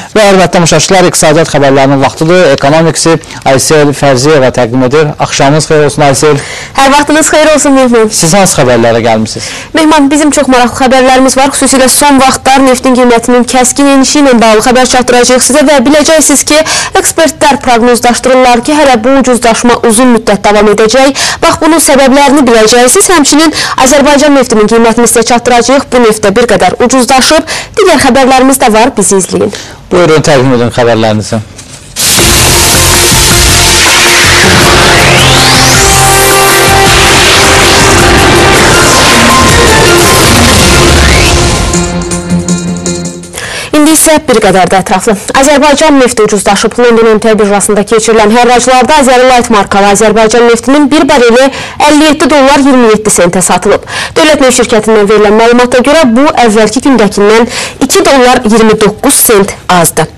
Və hörmətli tamaşaçılar, iqtisadiyyat xəbərlərinin vaxtıdır. Ekonomiksi Aysel Fərziyeva təqdim edir. Axşamınız xeyir olsun Aysel. Hər vaxtınız xeyir olsun Mehman. Siz hansı xəbərlərə gəlmişsiniz? Mehman, bizim çox maraqlı xəbərlərimiz var. Xüsusilə son vaxtlar neftin qiymətinin kəskin enişi ilə bağlı xəbər çatdıracağıq sizə və biləcəksiniz ki, ekspertlər proqnozlaşdırırlar ki, hələ bu ucuzlaşma uzun müddət davam edəcək. Bax, bunun səbəblərini biləcəksiniz. Həmçinin Azərbaycan neftinin qiymətini sizə çatdıracağıq. Bu neftə bir qədər ucuzlaşıb. Digər xəbərlərimiz də var, bizi izləyin. Buyurun, təqdim edin xəbərlərinizi. İndi isə bir qədər də ətraflı. Azərbaycan nefti ucuzlaşıb. London MT birjasında keçirilən hərraclarda Azərlight markalı Azərbaycan neftinin bir bareli 57 dollar 27 sentə satılıb. Dövlət Neft şirkətindən verilən məlumata görə bu əvvəlki gündəkindən 2 dollar 29 sent azdır.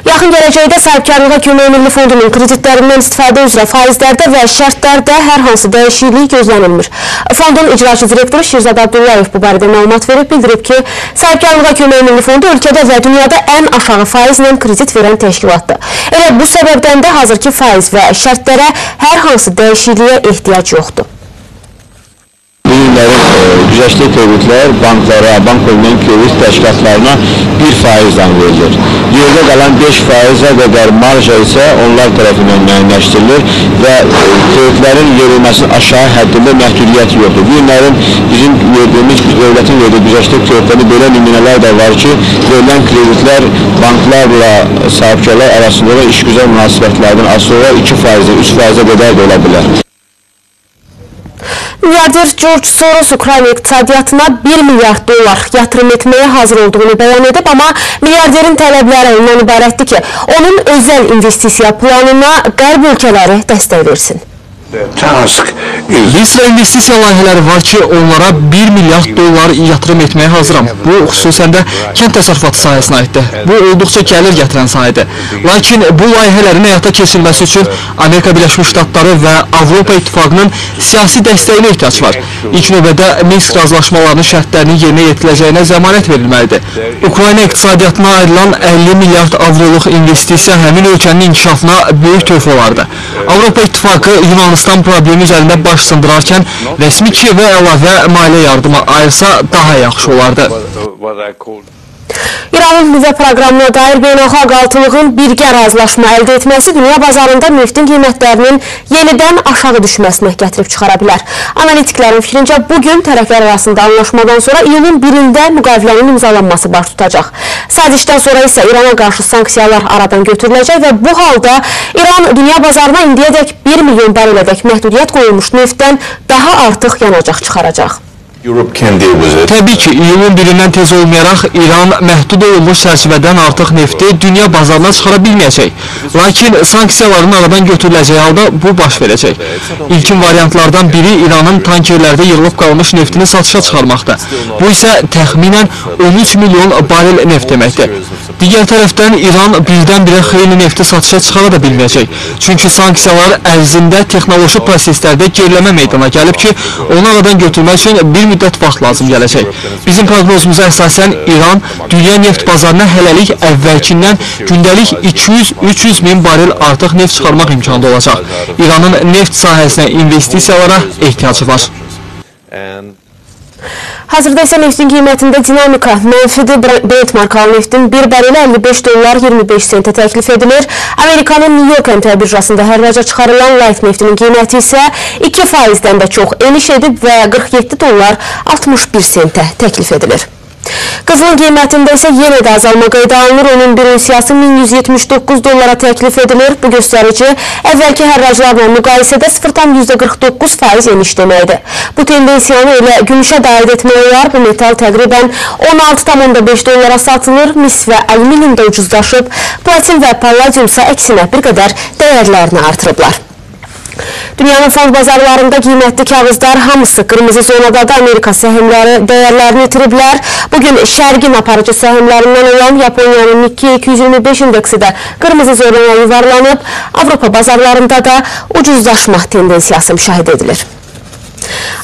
Yaxın gələcəkdə sahibkarlığa kömək milli fondunun kreditlərindən istifadə üzrə faizlərdə və şərtlərdə hər hansı dəyişiklik gözlənilmir. Fondun icraçı direktoru Şirzad Abdullayev bu barədə məlumat verib, bildirib ki, sahibkarlığa kömək milli fondu ölkədə və dünyada ən aşağı faizlə kredit verən təşkilatdır. Elə bu səbəbdən də hazırki faiz və şərtlərə hər hansı dəyişikliyə ehtiyac yoxdur. Bu günlərin güzəştli kreditlər banklara, bank olmayan kredit təşkilatlarına 1% verilir. Yerdə qalan 5%-ə qədər marja isə onlar tərəfindən müəyyənləşdirilir və kreditlərin verilməsinin aşağı həddində məhdudiyyət yoxdur. Bu günlərin bizim verdiyimiz, dövlətin verdiyi güzəştli kreditlərdə belə nümunələr də var ki, verilən kreditlər banklarla sahibkarlar arasında da işgüzar münasibətlərdən asılı olaraq 2%, 3%-ə qədər də ola bilər. Milyarder George Soros Ukrayna iqtisadiyyatına 1 milyard dollar yatırım etməyə hazır olduğunu bəyan edib, amma milyarderin tələbləri ondan ibarətdir ki, onun özəl investisiya planına qərb ölkələri dəstək versin. Biz investisiya layihələri var ki, onlara 1 milyard dollar yatırım etməyə hazıram. Bu, xüsusən də kənd təsərrüfatı sahəsinə aiddir. Bu, olduqca gəlir gətirən sahədir. Lakin bu layihələrin həyata keçirilməsi üçün Amerika Birləşmiş Ştatları və Avropa İttifaqının siyasi dəstəyinə ehtiyac var. İlk növbədə Minsk razılaşmalarının şərtlərinin yerinə yetiriləcəyinə zəmanət verilməlidir. Ukrayna iqtisadiyyatına ayrılan 50 milyard avroluq investisiya həmin ölkənin inkişafına böyük töhfə olardı. Avropa İttifaqı Yunanistan problemi üzərində baş sındırarkən rəsmi Kiyevə əlavə maliyyə yardımı ayırsa daha yaxşı olardı. İranın nüvə proqramına dair beynəlxalq altılığın birgə razılaşma əldə etməsi dünya bazarında neftin qiymətlərinin yenidən aşağı düşməsinə gətirib çıxara bilər. Analitiklərin fikrincə bugün tərəflər arasında anlaşmadan sonra iyunun 1-də müqavilənin imzalanması baş tutacaq. Sazişdən sonra isə İrana qarşı sanksiyalar aradan götürüləcək və bu halda İran dünya bazarına indiyədək 1 milyon barelədək məhdudiyyət qoyulmuş neftdən daha artıq yanacaq çıxaracaq. Təbii ki, iyunun 1-dən tez olmayaraq İran məhdud olunmuş çərçivədən artıq nefti dünya bazarına çıxara bilməyəcək. Lakin sanksiyaların aradan götürüləcəyi halda bu baş verəcək. İlkin variantlardan biri İranın tankerlərdə yığılıb qalmış neftini satışa çıxarmaqdır. Bu isə təxminən 13 milyon barel neft deməkdir. Digər tərəfdən İran birdən-birə xeyli nefti satışa çıxara da bilməyəcək. Çünki sanksiyalar ərzində texnoloji proseslərdə geriləmə meydana gəlib ki, onu aradan götürmək üçün bir müddət vaxt lazım gələcək. Bizim proqnozumuza əsasən İran dünya neft bazarına hələlik əvvəlkindən gündəlik 200-300 min barel artıq neft çıxarmaq imkanı olacaq. İranın neft sahəsinə investisiyalara ehtiyacı var. Hazırda isə neftin qiymətində dinamika mənfidir. Brent markalı neftin bir bareli 55 dollar 25 sentə təklif edilir. Amerikanın New York MT birjasında hərraca çıxarılan light neftinin qiyməti isə 2%-dən də çox eniş edib və 47 dollar 61 sentə təklif edilir. Qızılın qiymətində isə yenə də azalma qeydə alınır. Onun bir unsiyası 1179 dollara təklif edilir. Bu göstərici əvvəlki hərraclarla müqayisədə 0,49% eniş deməkdir. Bu tendensiyanı elə gümüşə də aid etmək olar. Bu metal təqribən 16,5 dollara satılır. Mis və alüminium da ucuzlaşıb. Platin və palladium isə əksinə bir qədər dəyərlərini artırıblar. Dünyanın fond bazarlarında qiymətli kağızlar hamısı qırmızı zonada da Amerika səhmləri dəyərlərini itiriblər. Bugün şərqin aparıcı səhmlərindən olan Yaponiyanın Nikkei 225 indeksi də qırmızı zonaya yuvarlanıb. Avropa bazarlarında da ucuzlaşma tendensiyası müşahidə edilir.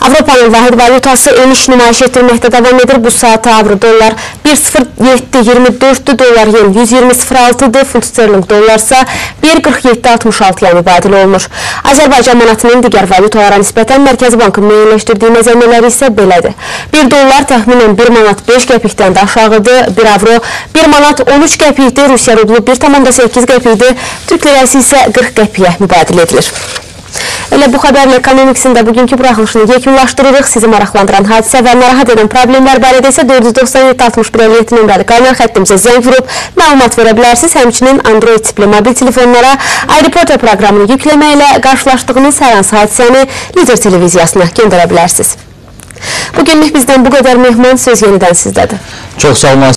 Avropanın vahid valyutası eniş nümayiş etdirməkdə davam edir. Bu saata avro dollar 1.0724 dollar yen 120.06'dır. Funt sterling dollarsa 1.4766 yəni mübadilə olunur. Azərbaycan manatının digər valyutalara nisbətən Mərkəzi Bankın müəyyənləşdirdiyi məzəmmələri isə belədir. 1 dollar təxminən 1 manat 5 qəpikdən də aşağıdır. 1 avro 1 manat 13 qəpikdir. Rusiya rublu 1,8 qəpikdir. Türk lirəsi isə 40 qəpiyə mübadilə edilir. Elə bu xəbərlə Ekonomiksin də bugünkü buraxılışını yekunlaşdırırıq. Sizi maraqlandıran hadisə və narahat edən problemlər barədə isə 497-61-57 nömrəli qaynar xəttimizə zəng vurub məlumat verə bilərsiniz. Həmçinin Android tipli mobil telefonlara iReporter proqramını yükləməklə qarşılaşdığınız hər hansı hadisəni Lider televiziyasına göndərə bilərsiniz. Bugünlük bizdən bu qədər. Mehman, söz yenidən sizdədir. Çox sağ olun.